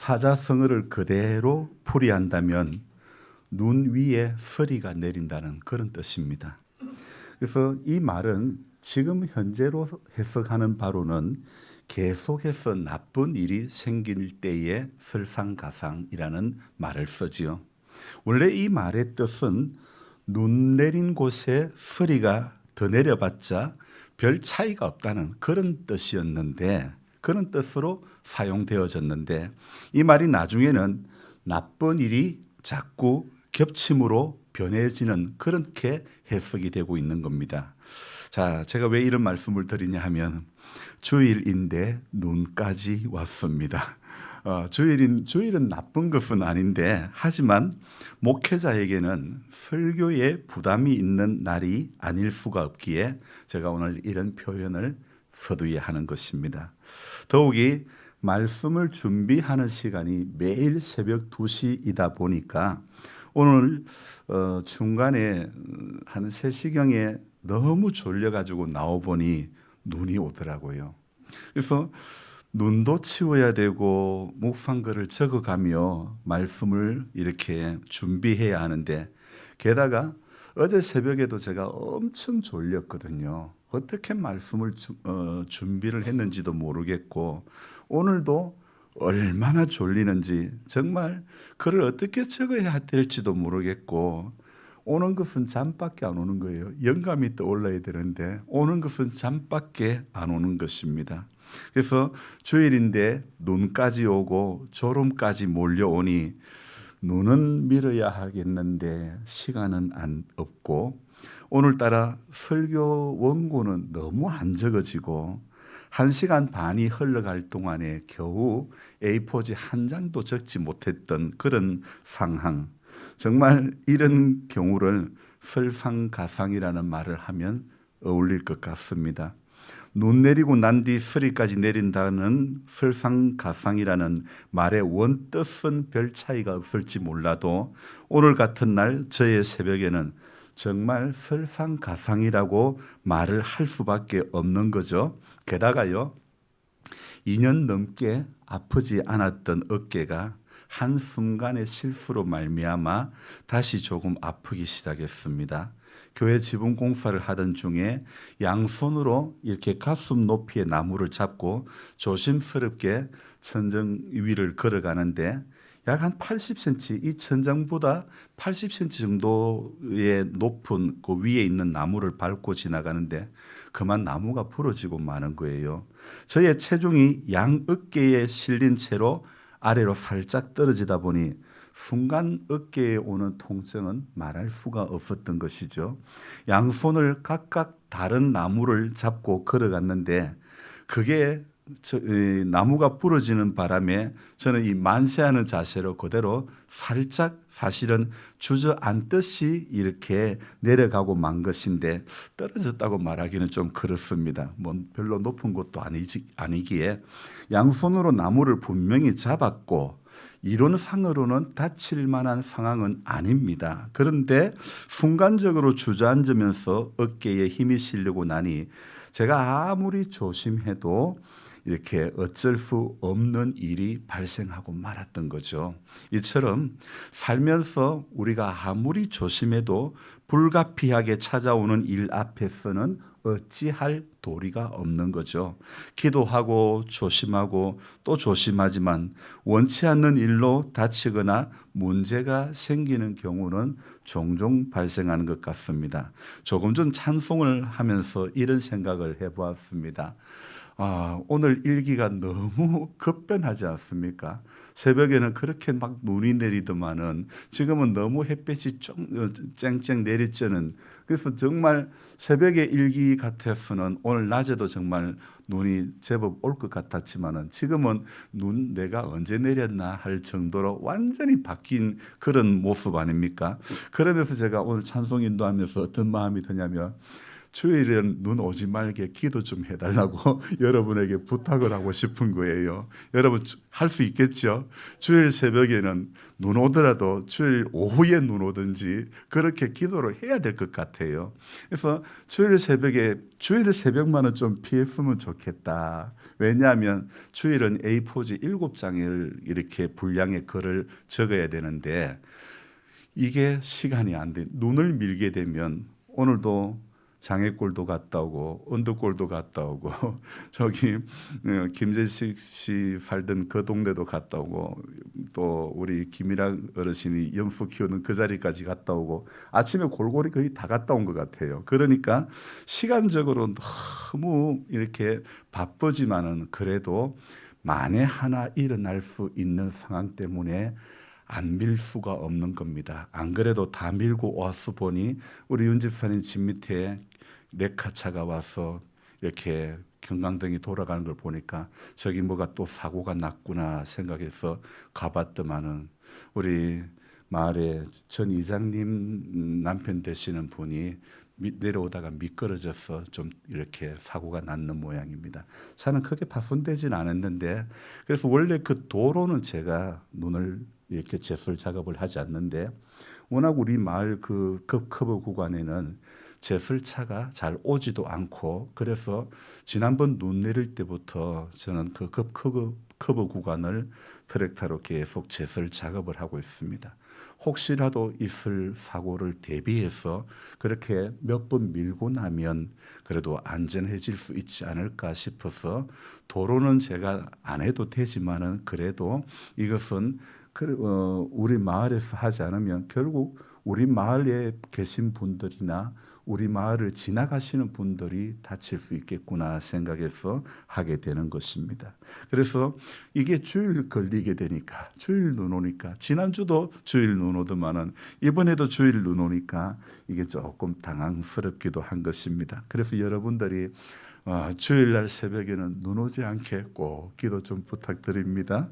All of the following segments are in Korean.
사자성어를 그대로 풀이한다면 눈 위에 서리가 내린다는 그런 뜻입니다. 그래서 이 말은 지금 현재로 해석하는 바로는 계속해서 나쁜 일이 생길 때의 설상가상이라는 말을 쓰지요. 원래 이 말의 뜻은 눈 내린 곳에 서리가 더 내려봤자 별 차이가 없다는 그런 뜻이었는데, 그런 뜻으로 사용되어졌는데, 이 말이 나중에는 나쁜 일이 자꾸 겹침으로 변해지는 그렇게 해석이 되고 있는 겁니다. 자, 제가 왜 이런 말씀을 드리냐 하면 주일인데 눈까지 왔습니다. 주일은 나쁜 것은 아닌데, 하지만 목회자에게는 설교에 부담이 있는 날이 아닐 수가 없기에 제가 오늘 이런 표현을 서두에 하는 것입니다. 더욱이 말씀을 준비하는 시간이 매일 새벽 2시이다 보니까 오늘 중간에 한 3시경에 너무 졸려가지고 나와보니 눈이 오더라고요. 그래서 눈도 치워야 되고 묵상글을 적어가며 말씀을 이렇게 준비해야 하는데, 게다가 어제 새벽에도 제가 엄청 졸렸거든요. 어떻게 말씀을 준비를 했는지도 모르겠고, 오늘도 얼마나 졸리는지, 정말 글을 어떻게 적어야 될지도 모르겠고, 오는 것은 잠밖에 안 오는 거예요. 영감이 떠올라야 되는데 오는 것은 잠밖에 안 오는 것입니다. 그래서 주일인데 눈까지 오고 졸음까지 몰려오니 눈은 밀어야 하겠는데 시간은 없고, 오늘따라 설교 원고는 너무 안 적어지고 1시간 반이 흘러갈 동안에 겨우 A4지 한 장도 적지 못했던 그런 상황. 정말 이런 경우를 설상가상이라는 말을 하면 어울릴 것 같습니다. 눈 내리고 난 뒤 서리까지 내린다는 설상가상이라는 말의 원뜻은 별 차이가 없을지 몰라도 오늘 같은 날 저의 새벽에는 정말 설상가상이라고 말을 할 수밖에 없는 거죠. 게다가요, 2년 넘게 아프지 않았던 어깨가 한순간의 실수로 말미암아 다시 조금 아프기 시작했습니다. 교회 지붕 공사를 하던 중에 양손으로 이렇게 가슴 높이의 나무를 잡고 조심스럽게 천정 위를 걸어가는데, 약 한 80cm, 이 천장보다 80cm 정도의 높은 그 위에 있는 나무를 밟고 지나가는데 그만 나무가 부러지고 마는 거예요. 저의 체중이 양 어깨에 실린 채로 아래로 살짝 떨어지다 보니 순간 어깨에 오는 통증은 말할 수가 없었던 것이죠. 양손을 각각 다른 나무를 잡고 걸어갔는데, 그게 나무가 부러지는 바람에 저는 이 만세하는 자세로 그대로 살짝 사실은 주저앉듯이 이렇게 내려가고 만 것인데, 떨어졌다고 말하기는 좀 그렇습니다. 뭐 별로 높은 곳도 아니기에 양손으로 나무를 분명히 잡았고 이론상으로는 다칠 만한 상황은 아닙니다. 그런데 순간적으로 주저앉으면서 어깨에 힘이 실리고 나니 제가 아무리 조심해도 이렇게 어쩔 수 없는 일이 발생하고 말았던 거죠. 이처럼 살면서 우리가 아무리 조심해도 불가피하게 찾아오는 일 앞에서는 어찌할 도리가 없는 거죠. 기도하고 조심하고 또 조심하지만 원치 않는 일로 다치거나 문제가 생기는 경우는 종종 발생하는 것 같습니다. 조금 전 찬송을 하면서 이런 생각을 해보았습니다. 오늘 일기가 너무 급변하지 않습니까? 새벽에는 그렇게 막 눈이 내리더만은 지금은 너무 햇빛이 쨍쨍 내리쬐는, 그래서 정말 새벽의 일기 같아서는 오늘 낮에도 정말 눈이 제법 올 것 같았지만은 지금은 눈 내가 언제 내렸나 할 정도로 완전히 바뀐 그런 모습 아닙니까? 그러면서 제가 오늘 찬송 인도하면서 어떤 마음이 드냐면, 주일은 눈 오지 말게 기도 좀 해달라고 여러분에게 부탁을 하고 싶은 거예요. 여러분 할 수 있겠죠? 주일 새벽에는 눈 오더라도 주일 오후에 눈 오든지 그렇게 기도를 해야 될 것 같아요. 그래서 주일 새벽만은 좀 피했으면 좋겠다. 왜냐하면 주일은 A4지 7장을 이렇게 분량의 글을 적어야 되는데 이게 시간이 안 돼. 눈을 밀게 되면 오늘도 장애골도 갔다 오고 언덕골도 갔다 오고 저기 김재식 씨 살던 그 동네도 갔다 오고 또 우리 김일학 어르신이 염소 키우는 그 자리까지 갔다 오고 아침에 골고루 거의 다 갔다 온 것 같아요. 그러니까 시간적으로 너무 이렇게 바쁘지만은 그래도 만에 하나 일어날 수 있는 상황 때문에 안 밀 수가 없는 겁니다. 안 그래도 다 밀고 와서 보니 우리 윤 집사님 집 밑에 레카차가 와서 이렇게 경광등이 돌아가는 걸 보니까 저기 뭐가 또 사고가 났구나 생각해서 가봤더만은 우리 마을에 전 이장님 남편 되시는 분이 내려오다가 미끄러져서 좀 이렇게 사고가 났는 모양입니다. 차는 크게 파손되진 않았는데 그래서 원래 그 도로는 제가 눈을 이렇게 제설 작업을 하지 않는데 워낙 우리 마을 그 급커브 구간에는 제설차가 잘 오지도 않고 그래서 지난번 눈 내릴 때부터 저는 그 급커브 구간을 트랙터로 계속 제설 작업을 하고 있습니다. 혹시라도 있을 사고를 대비해서 그렇게 몇 번 밀고 나면 그래도 안전해질 수 있지 않을까 싶어서 도로는 제가 안 해도 되지만은 그래도 이것은 우리 마을에서 하지 않으면 결국 우리 마을에 계신 분들이나 우리 마을을 지나가시는 분들이 다칠 수 있겠구나 생각해서 하게 되는 것입니다. 그래서 이게 주일 걸리게 되니까 주일 눈 오니까 지난주도 주일 눈 오더만은 이번에도 주일 눈 오니까 이게 조금 당황스럽기도 한 것입니다. 그래서 여러분들이 주일날 새벽에는 눈 오지 않게 꼭 기도 좀 부탁드립니다.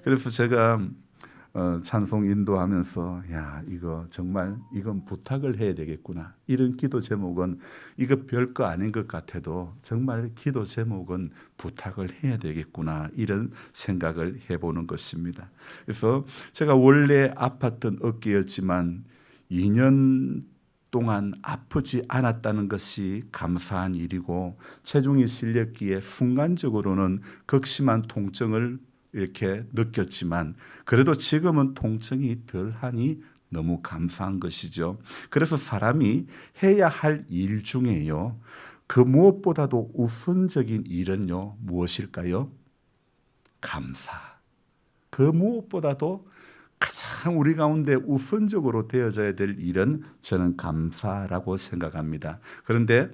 그래서 제가 찬송 인도하면서 이거 정말 이건 부탁을 해야 되겠구나. 이런 기도 제목은 이거 별거 아닌 것 같아도 정말 기도 제목은 부탁을 해야 되겠구나. 이런 생각을 해보는 것입니다. 그래서 제가 원래 아팠던 어깨였지만 2년 동안 아프지 않았다는 것이 감사한 일이고 체중이 실렸기에 순간적으로는 극심한 통증을 이렇게 느꼈지만 그래도 지금은 통증이 덜하니 너무 감사한 것이죠. 그래서 사람이 해야 할 일 중에요. 그 무엇보다도 우선적인 일은요. 무엇일까요? 감사. 그 무엇보다도 가장 우리 가운데 우선적으로 되어져야 될 일은 저는 감사라고 생각합니다. 그런데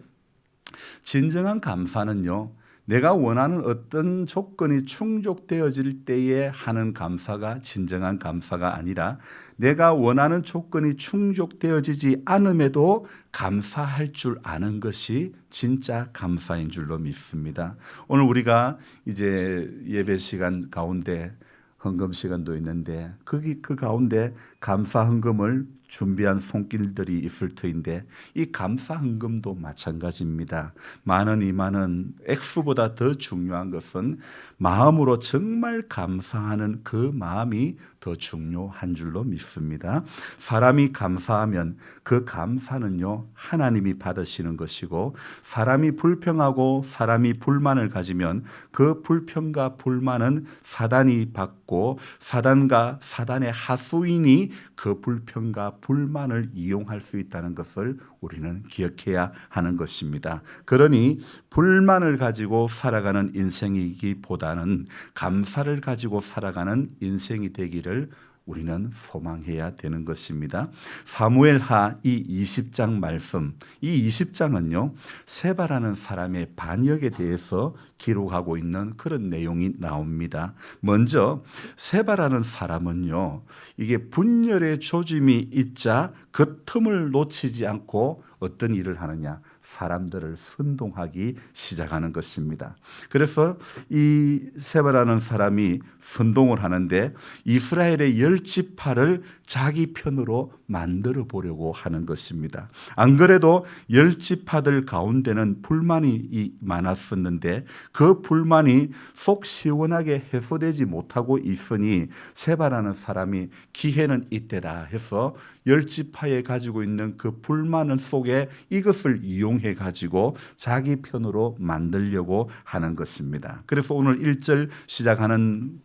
진정한 감사는요. 내가 원하는 어떤 조건이 충족되어질 때에 하는 감사가 진정한 감사가 아니라 내가 원하는 조건이 충족되어지지 않음에도 감사할 줄 아는 것이 진짜 감사인 줄로 믿습니다. 오늘 우리가 이제 예배 시간 가운데 헌금 시간도 있는데 그 가운데 감사 헌금을 준비한 손길들이 있을 터인데 이 감사 헌금도 마찬가지입니다. 만원, 2만원 액수보다 더 중요한 것은 마음으로 정말 감사하는 그 마음이 더 중요한 줄로 믿습니다. 사람이 감사하면 그 감사는요 하나님이 받으시는 것이고 사람이 불평하고 사람이 불만을 가지면 그 불평과 불만은 사단이 받고 사단과 사단의 하수인이 그 불평과 불만을 이용할 수 있다는 것을 우리는 기억해야 하는 것입니다. 그러니 불만을 가지고 살아가는 인생이기보다는 감사를 가지고 살아가는 인생이 되기를 우리는 소망해야 되는 것입니다. 사무엘하 이 20장 말씀, 이 20장은요 세바라는 사람의 반역에 대해서 기록하고 있는 그런 내용이 나옵니다. 먼저 세바라는 사람은요 이게 분열의 조짐이 있자 그 틈을 놓치지 않고 어떤 일을 하느냐, 사람들을 선동하기 시작하는 것입니다. 그래서 이 세바라는 사람이 선동을 하는데 이스라엘의 10지파를 자기 편으로 만들어 보려고 하는 것입니다. 안 그래도 10지파들 가운데는 불만이 많았었는데 그 불만이 속 시원하게 해소되지 못하고 있으니 세바라는 사람이 기회는 이때다 해서 10지파에 가지고 있는 그 불만 속에 이것을 이용해 가지고 자기 편으로 만들려고 하는 것입니다. 그래서 오늘 1절 시작하는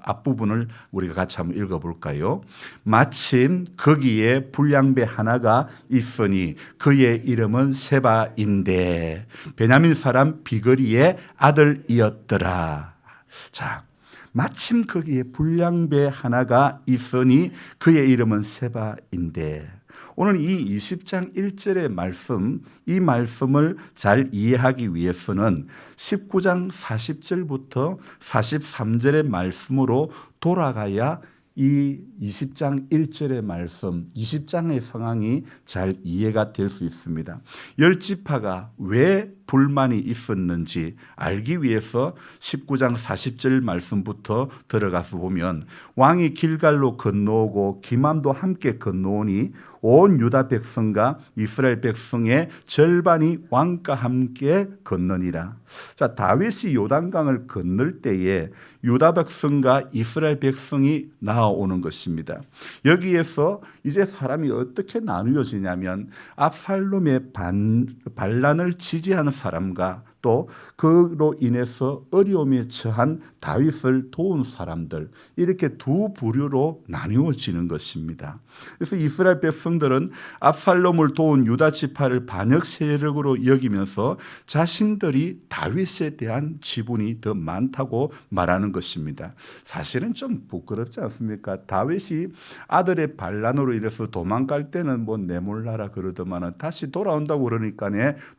앞부분을 우리가 같이 한번 읽어볼까요? 마침 거기에 불량배 하나가 있으니 그의 이름은 세바인데 베냐민 사람 비거리의 아들이었더라. 자, 마침 거기에 불량배 하나가 있으니 그의 이름은 세바인데 오늘 이 20장 1절의 말씀, 이 말씀을 잘 이해하기 위해서는 19장 40절부터 43절의 말씀으로 돌아가야 이 20장 1절의 말씀, 20장의 상황이 잘 이해가 될 수 있습니다. 10지파가 왜 불만이 있었는지 알기 위해서 19장 40절 말씀부터 들어가서 보면 왕이 길갈로 건너오고 기맘도 함께 건너오니 온 유다 백성과 이스라엘 백성의 절반이 왕과 함께 건너니라. 자, 다윗이 요단강을 건널 때에 유다 백성과 이스라엘 백성이 나아오는 것입니다. 여기에서 이제 사람이 어떻게 나누어지냐면 압살롬의 반란을 지지하는 사람과 또 그로 인해서 어려움에 처한 다윗을 도운 사람들, 이렇게 두 부류로 나누어지는 것입니다. 그래서 이스라엘 백성들은 압살롬을 도운 유다 지파를 반역 세력으로 여기면서 자신들이 다윗에 대한 지분이 더 많다고 말하는 것입니다. 사실은 좀 부끄럽지 않습니까? 다윗이 아들의 반란으로 인해서 도망갈 때는 뭐 내몰라라 그러더만은 다시 돌아온다고 그러니까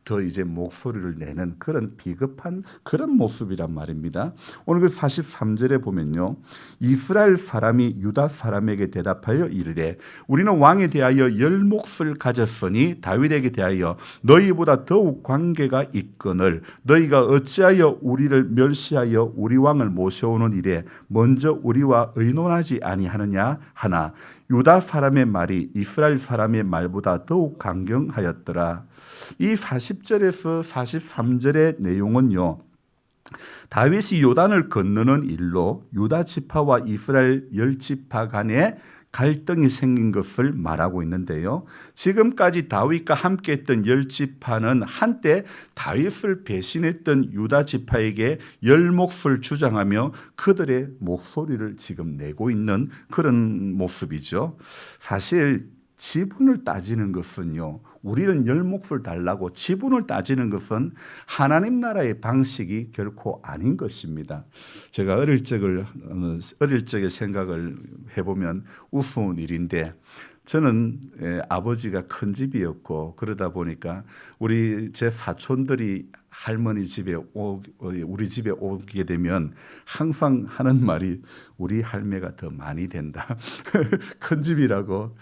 더 이제 목소리를 내는 그런 비겁한 그런 모습이란 말입니다. 오늘 그 43절에 보면요, 이스라엘 사람이 유다 사람에게 대답하여 이르되 우리는 왕에 대하여 열 몫을 가졌으니 다윗에게 대하여 너희보다 더욱 관계가 있거늘 너희가 어찌하여 우리를 멸시하여 우리 왕을 모셔오는 일에 먼저 우리와 의논하지 아니하느냐 하나 유다 사람의 말이 이스라엘 사람의 말보다 더욱 강경하였더라. 이 40절에서 43절의 내용은요, 다윗이 요단을 건너는 일로 유다 지파와 이스라엘 10지파 간에 갈등이 생긴 것을 말하고 있는데요. 지금까지 다윗과 함께했던 10지파는 한때 다윗을 배신했던 유다 지파에게 열 몫을 주장하며 그들의 목소리를 지금 내고 있는 그런 모습이죠. 사실 지분을 따지는 것은요, 우리는 열 몫을 달라고 지분을 따지는 것은 하나님 나라의 방식이 결코 아닌 것입니다. 제가 어릴 적의 생각을 해보면 우스운 일인데, 저는 아버지가 큰 집이었고 그러다 보니까 제 사촌들이 할머니 집에 우리 집에 오게 되면 항상 하는 말이 우리 할매가 더 많이 된다. 큰 집이라고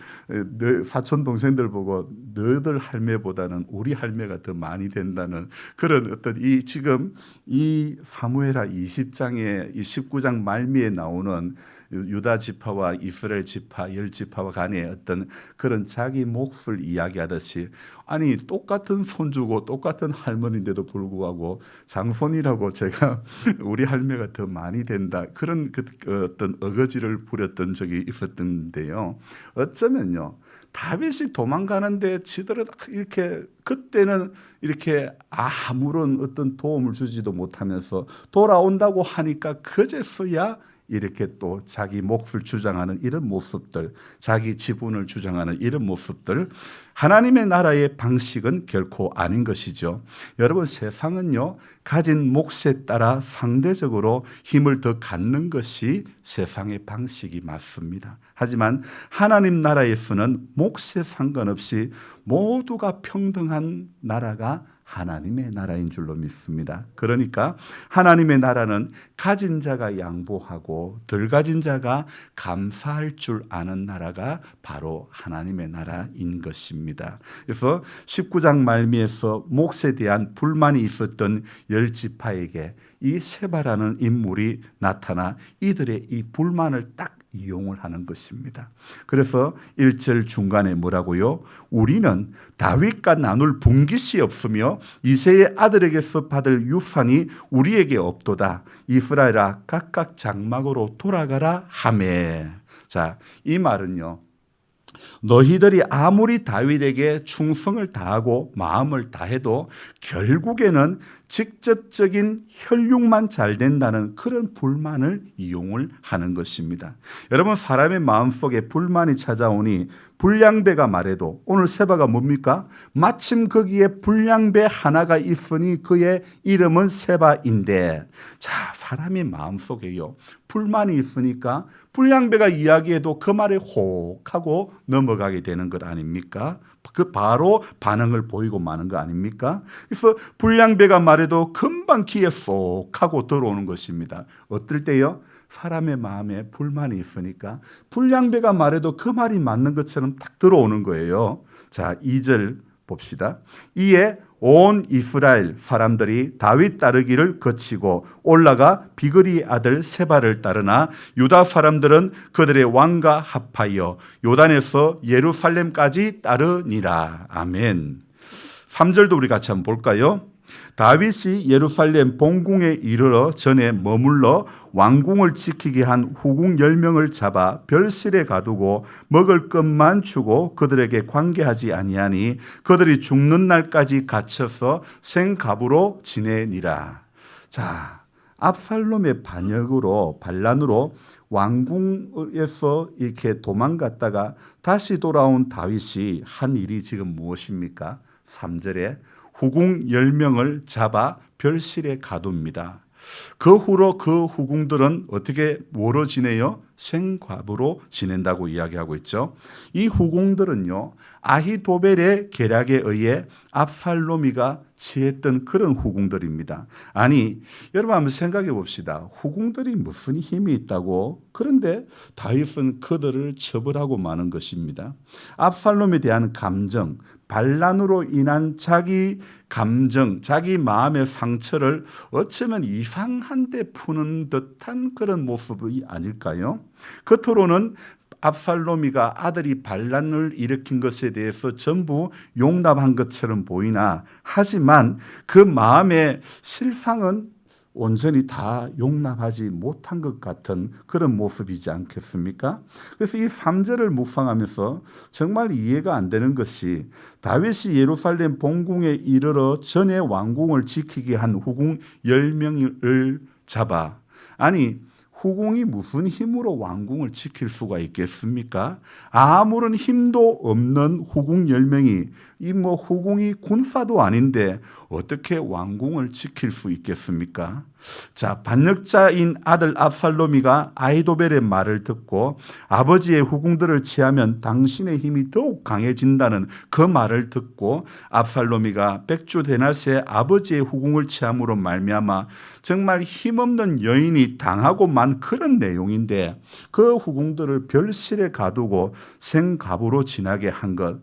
사촌 동생들 보고 너희들 할매보다는 우리 할매가 더 많이 된다는 그런 어떤 지금 이 사무엘하 20장에 이 19장 말미에 나오는 유다 지파와 이스라엘 지파 10지파와 간의 어떤 그런 자기 몫을 이야기하듯이, 아니 똑같은 손주고 똑같은 할머니인데도 불구하고 장손이라고 제가 우리 할매가 더 많이 된다, 그런 어떤 어거지를 부렸던 적이 있었던데요. 어쩌면요, 다윗이 도망가는데 지들은 이렇게 그때는 이렇게 아무런 어떤 도움을 주지도 못하면서 돌아온다고 하니까 그제서야 이렇게 또 자기 몫을 주장하는 이런 모습들, 자기 지분을 주장하는 이런 모습들, 하나님의 나라의 방식은 결코 아닌 것이죠. 여러분, 세상은요, 가진 몫에 따라 상대적으로 힘을 더 갖는 것이 세상의 방식이 맞습니다. 하지만 하나님 나라에서는 몫에 상관없이 모두가 평등한 나라가 하나님의 나라인 줄로 믿습니다. 그러니까 하나님의 나라는 가진 자가 양보하고 덜 가진 자가 감사할 줄 아는 나라가 바로 하나님의 나라인 것입니다. 그래서 19장 말미에서 몫에 대한 불만이 있었던 열 지파에게 이 세바라는 인물이 나타나 이들의 이 불만을 딱 이용을 하는 것입니다. 그래서 1절 중간에 뭐라고요? 우리는 다윗과 나눌 분깃이 없으며 이새의 아들에게서 받을 유산이 우리에게 없도다. 이스라엘아 각각 장막으로 돌아가라 하매. 자, 이 말은요. 너희들이 아무리 다윗에게 충성을 다하고 마음을 다해도 결국에는 직접적인 혈육만 잘 된다는 그런 불만을 이용을 하는 것입니다. 여러분, 사람의 마음속에 불만이 찾아오니 불량배가 말해도 오늘 세바가 뭡니까? 마침 거기에 불량배 하나가 있으니 그의 이름은 세바인데, 자, 사람의 마음속에요 불만이 있으니까 불량배가 이야기해도 그 말에 혹 하고 넘어가게 되는 것 아닙니까? 그 바로 반응을 보이고 마는 거 아닙니까? 그래서 불량배가 말해도 금방 귀에 쏙 하고 들어오는 것입니다. 어떨 때요? 사람의 마음에 불만이 있으니까 불량배가 말해도 그 말이 맞는 것처럼 딱 들어오는 거예요. 자, 2절 봅시다. 이에 온 이스라엘 사람들이 다윗 따르기를 거치고 올라가 비그리 아들 세바를 따르나 유다 사람들은 그들의 왕과 합하여 요단에서 예루살렘까지 따르니라. 아멘. 3절도 우리 같이 한번 볼까요? 다윗이 예루살렘 본궁에 이르러 전에 머물러 왕궁을 지키게 한 후궁 10명을 잡아 별실에 가두고 먹을 것만 주고 그들에게 관계하지 아니하니 그들이 죽는 날까지 갇혀서 생갑으로 지내니라. 자, 압살롬의 반역으로 왕궁에서 이렇게 도망갔다가 다시 돌아온 다윗이 한 일이 지금 무엇입니까? 3절에 후궁 10명을 잡아 별실에 가둡니다. 그 후로 그 후궁들은 어떻게 뭐로 지내요? 생과부로 지낸다고 이야기하고 있죠. 이 후궁들은요, 아히도벨의 계략에 의해 압살롬이가 취했던 그런 후궁들입니다. 아니, 여러분 한번 생각해 봅시다. 후궁들이 무슨 힘이 있다고? 그런데 다윗은 그들을 처벌하고 마는 것입니다. 압살롬에 대한 감정, 반란으로 인한 자기 감정, 자기 마음의 상처를 어쩌면 이상한 데 푸는 듯한 그런 모습이 아닐까요? 겉으로는 압살롬이가 아들이 반란을 일으킨 것에 대해서 전부 용납한 것처럼 보이나 하지만 그 마음의 실상은 온전히 다 용납하지 못한 것 같은 그런 모습이지 않겠습니까? 그래서 이 3절을 묵상하면서 정말 이해가 안 되는 것이 다윗이 예루살렘 본궁에 이르러 전에 왕궁을 지키게 한 후궁 10명을 잡아, 아니 후궁이 무슨 힘으로 왕궁을 지킬 수가 있겠습니까? 아무런 힘도 없는 후궁 10명이 이 후궁이 군사도 아닌데 어떻게 왕궁을 지킬 수 있겠습니까? 자, 반역자인 아들 압살롬이가 아히도벨의 말을 듣고 아버지의 후궁들을 취하면 당신의 힘이 더욱 강해진다는 그 말을 듣고 압살롬이가 백주데낫의 아버지의 후궁을 취함으로 말미암아 정말 힘없는 여인이 당하고 만 그런 내용인데 그 후궁들을 별실에 가두고 생갑으로 지나게 한 것,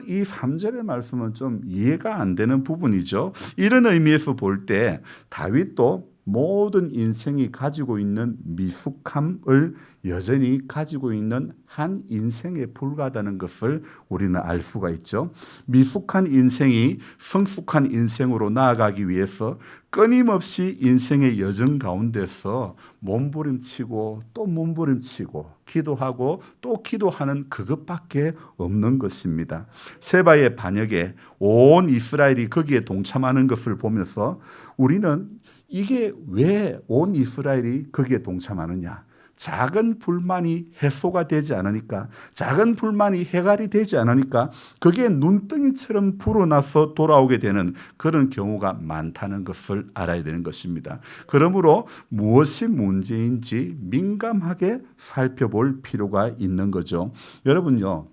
이 3절의 말씀은 좀 이해가 안 되는 부분이죠. 이런 의미에서 볼 때 다윗도 모든 인생이 가지고 있는 미숙함을 여전히 가지고 있는 한 인생에 불과하다는 것을 우리는 알 수가 있죠. 미숙한 인생이 성숙한 인생으로 나아가기 위해서 끊임없이 인생의 여정 가운데서 몸부림치고 또 몸부림치고 기도하고 또 기도하는 그것밖에 없는 것입니다. 세바의 반역에 온 이스라엘이 거기에 동참하는 것을 보면서 우리는 이게 왜 온 이스라엘이 거기에 동참하느냐? 작은 불만이 해소가 되지 않으니까, 작은 불만이 해결이 되지 않으니까 그게 눈덩이처럼 불어나서 돌아오게 되는 그런 경우가 많다는 것을 알아야 되는 것입니다. 그러므로 무엇이 문제인지 민감하게 살펴볼 필요가 있는 거죠. 여러분요,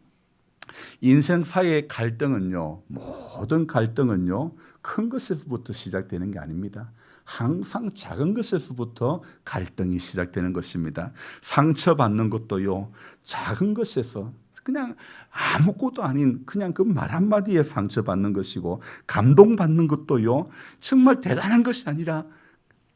인생사의 갈등은요, 모든 갈등은요, 큰 것에서부터 시작되는 게 아닙니다. 항상 작은 것에서부터 갈등이 시작되는 것입니다. 상처받는 것도요, 작은 것에서 그냥 아무것도 아닌 그냥 그 말 한마디에 상처받는 것이고, 감동받는 것도요, 정말 대단한 것이 아니라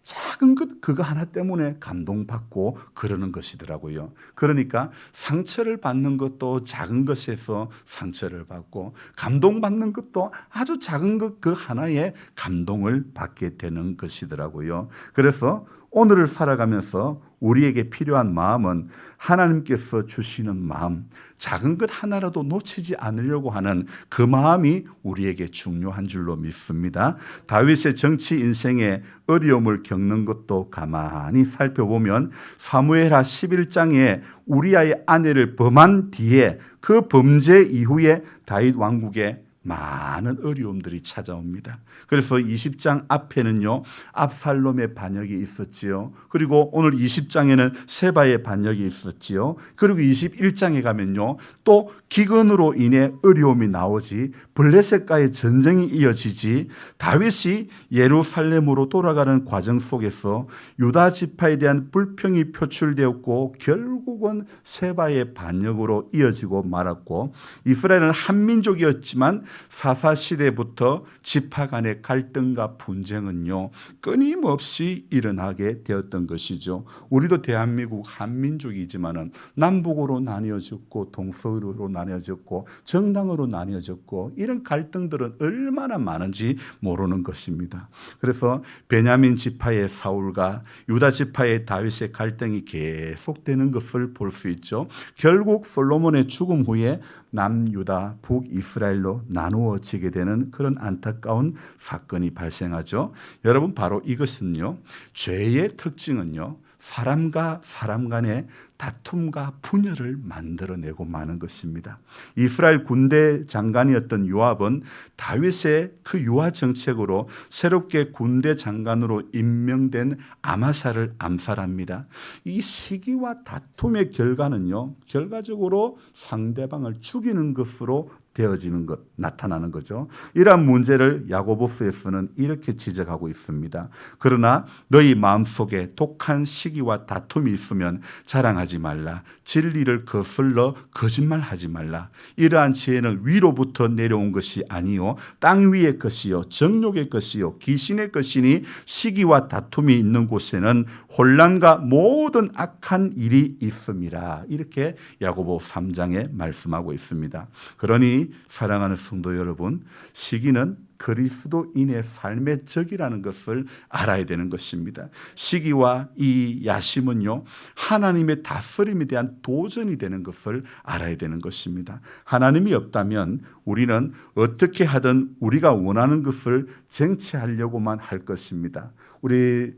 작은 것 그거 하나 때문에 감동받고 그러는 것이더라고요. 그러니까 상처를 받는 것도 작은 것에서 상처를 받고, 감동받는 것도 아주 작은 것 그 하나에 감동을 받게 되는 것이더라고요. 그래서 오늘을 살아가면서 우리에게 필요한 마음은 하나님께서 주시는 마음, 작은 것 하나라도 놓치지 않으려고 하는 그 마음이 우리에게 중요한 줄로 믿습니다. 다윗의 정치 인생에 어려움을 겪는 것도 가만히 살펴보면 사무엘하 11장에 우리아의 아내를 범한 뒤에 그 범죄 이후에 다윗 왕국에 많은 어려움들이 찾아옵니다. 그래서 20장 앞에는요, 압살롬의 반역이 있었지요. 그리고 오늘 20장에는 세바의 반역이 있었지요. 그리고 21장에 가면요, 또 기근으로 인해 어려움이 나오지, 블레셋과의 전쟁이 이어지지, 다윗이 예루살렘으로 돌아가는 과정 속에서 유다 지파에 대한 불평이 표출되었고, 결국은 세바의 반역으로 이어지고 말았고, 이스라엘은 한민족이었지만 사사시대부터 지파 간의 갈등과 분쟁은요, 끊임없이 일어나게 되었던 것이죠. 우리도 대한민국 한민족이지만은 남북으로 나뉘어졌고, 동서으로 나뉘어졌고, 정당으로 나뉘어졌고, 이런 갈등들은 얼마나 많은지 모르는 것입니다. 그래서 베냐민 지파의 사울과 유다 지파의 다윗의 갈등이 계속되는 것을 볼 수 있죠. 결국 솔로몬의 죽음 후에 남유다, 북이스라엘로 나누어지게 되는 그런 안타까운 사건이 발생하죠. 여러분, 바로 이것은요, 죄의 특징은요, 사람과 사람 간의 다툼과 분열을 만들어내고 마는 것입니다. 이스라엘 군대 장관이었던 요압은 다윗의 그 유아 정책으로 새롭게 군대 장관으로 임명된 아마사를 암살합니다. 이 시기와 다툼의 결과는요, 결과적으로 상대방을 죽이는 것으로 되어지는 것, 나타나는 거죠. 이러한 문제를 야고보서에서는 이렇게 지적하고 있습니다. 그러나 너희 마음속에 독한 시기와 다툼이 있으면 자랑하지 말라. 진리를 거슬러 거짓말하지 말라. 이러한 지혜는 위로부터 내려온 것이 아니요 땅 위의 것이요 정욕의 것이요 귀신의 것이니, 시기와 다툼이 있는 곳에는 혼란과 모든 악한 일이 있음이라. 이렇게 야고보 3장에 말씀하고 있습니다. 그러니 사랑하는 성도 여러분, 시기는 그리스도인의 삶의 적이라는 것을 알아야 되는 것입니다. 시기와 이 야심은요, 하나님의 다스림에 대한 도전이 되는 것을 알아야 되는 것입니다. 하나님이 없다면 우리는 어떻게 하든 우리가 원하는 것을 쟁취하려고만 할 것입니다. 우리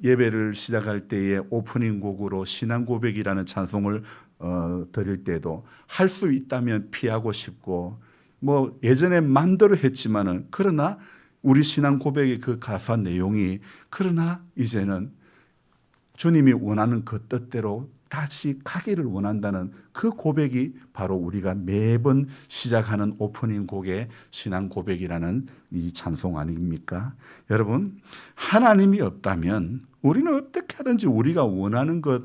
예배를 시작할 때에 오프닝 곡으로 신앙 고백이라는 찬송을 드릴 때도 할 수 있다면 피하고 싶고, 뭐 예전에 마음대로 했지만은, 그러나 우리 신앙 고백의 그 가사 내용이, 그러나 이제는 주님이 원하는 그 뜻대로 다시 가기를 원한다는 그 고백이 바로 우리가 매번 시작하는 오프닝 곡의 신앙 고백이라는 이 찬송 아닙니까? 여러분, 하나님이 없다면 우리는 어떻게 하든지 우리가 원하는 것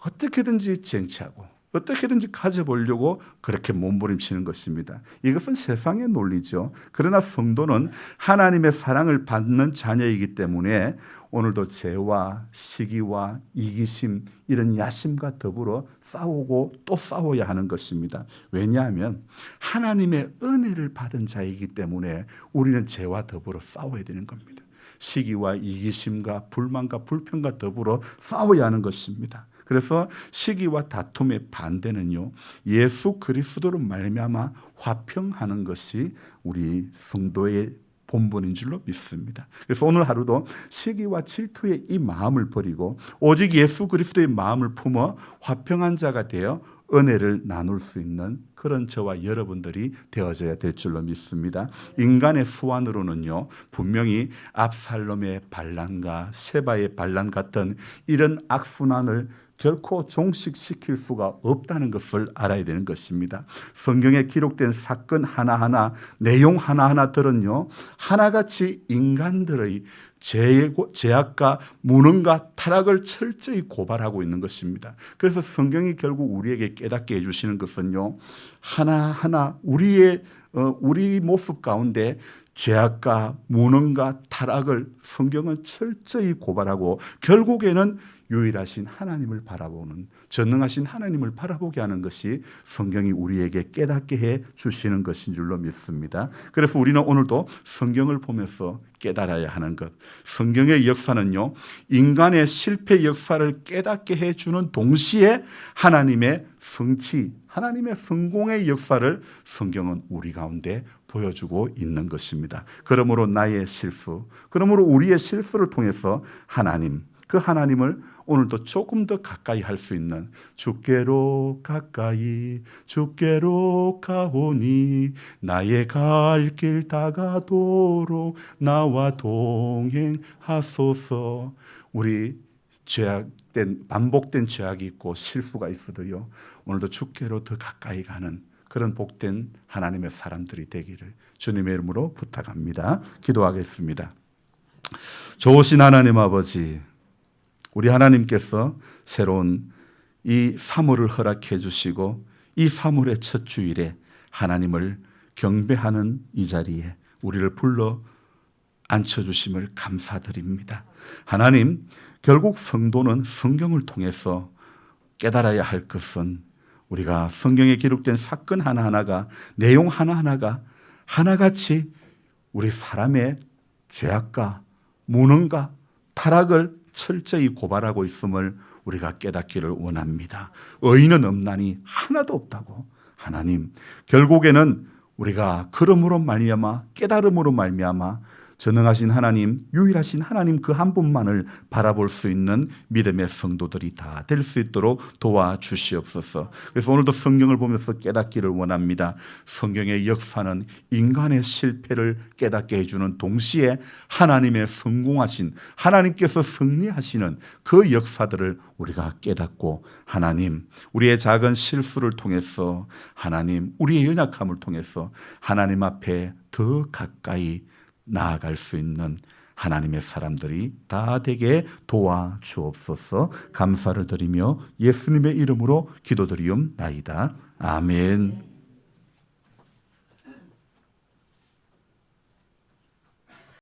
어떻게든지 쟁취하고 어떻게든지 가져보려고 그렇게 몸부림치는 것입니다. 이것은 세상의 논리죠. 그러나 성도는 하나님의 사랑을 받는 자녀이기 때문에 오늘도 죄와 시기와 이기심, 이런 야심과 더불어 싸우고 또 싸워야 하는 것입니다. 왜냐하면 하나님의 은혜를 받은 자이기 때문에 우리는 죄와 더불어 싸워야 되는 겁니다. 시기와 이기심과 불만과 불평과 더불어 싸워야 하는 것입니다. 그래서 시기와 다툼의 반대는요, 예수 그리스도로 말미암아 화평하는 것이 우리 성도의 본분인 줄로 믿습니다. 그래서 오늘 하루도 시기와 질투의 이 마음을 버리고 오직 예수 그리스도의 마음을 품어 화평한 자가 되어 은혜를 나눌 수 있는 그런 저와 여러분들이 되어져야 될 줄로 믿습니다. 인간의 수완으로는요, 분명히 압살롬의 반란과 세바의 반란 같은 이런 악순환을 결코 종식시킬 수가 없다는 것을 알아야 되는 것입니다. 성경에 기록된 사건 하나하나, 내용 하나하나들은요, 하나같이 인간들의 죄악과 무능과 타락을 철저히 고발하고 있는 것입니다. 그래서 성경이 결국 우리에게 깨닫게 해주시는 것은요, 하나하나 우리 모습 가운데 죄악과 무능과 타락을 성경은 철저히 고발하고 결국에는 유일하신 하나님을 바라보는, 전능하신 하나님을 바라보게 하는 것이 성경이 우리에게 깨닫게 해 주시는 것인 줄로 믿습니다. 그래서 우리는 오늘도 성경을 보면서 깨달아야 하는 것, 성경의 역사는요, 인간의 실패 역사를 깨닫게 해 주는 동시에 하나님의 성취, 하나님의 성공의 역사를 성경은 우리 가운데 보여주고 있는 것입니다. 그러므로 나의 실수, 그러므로 우리의 실수를 통해서 하나님, 그 하나님을 오늘도 조금 더 가까이 할 수 있는, 주께로 가까이 주께로 가오니 나의 갈 길 다가도록 나와 동행하소서. 우리 반복된 죄악이 있고 실수가 있어도요, 오늘도 주께로 더 가까이 가는 그런 복된 하나님의 사람들이 되기를 주님의 이름으로 부탁합니다. 기도하겠습니다. 좋으신 하나님 아버지, 우리 하나님께서 새로운 이 사물을 허락해 주시고 이 사물의 첫 주일에 하나님을 경배하는 이 자리에 우리를 불러 앉혀주심을 감사드립니다. 하나님, 결국 성도는 성경을 통해서 깨달아야 할 것은 우리가 성경에 기록된 사건 하나하나가, 내용 하나하나가 하나같이 우리 사람의 죄악과 무능과 타락을 철저히 고발하고 있음을 우리가 깨닫기를 원합니다. 의인은 없나니 하나도 없다고. 하나님, 결국에는 우리가 걸음으로 말미암아, 깨달음으로 말미암아 전능하신 하나님, 유일하신 하나님 그 한 분만을 바라볼 수 있는 믿음의 성도들이 다 될 수 있도록 도와주시옵소서. 그래서 오늘도 성경을 보면서 깨닫기를 원합니다. 성경의 역사는 인간의 실패를 깨닫게 해주는 동시에 하나님의 성공하신, 하나님께서 승리하시는 그 역사들을 우리가 깨닫고, 하나님, 우리의 작은 실수를 통해서, 하나님, 우리의 연약함을 통해서 하나님 앞에 더 가까이 나아갈 수 있는 하나님의 사람들이 다 되게 도와주옵소서. 감사를 드리며 예수님의 이름으로 기도드리옵나이다. 아멘.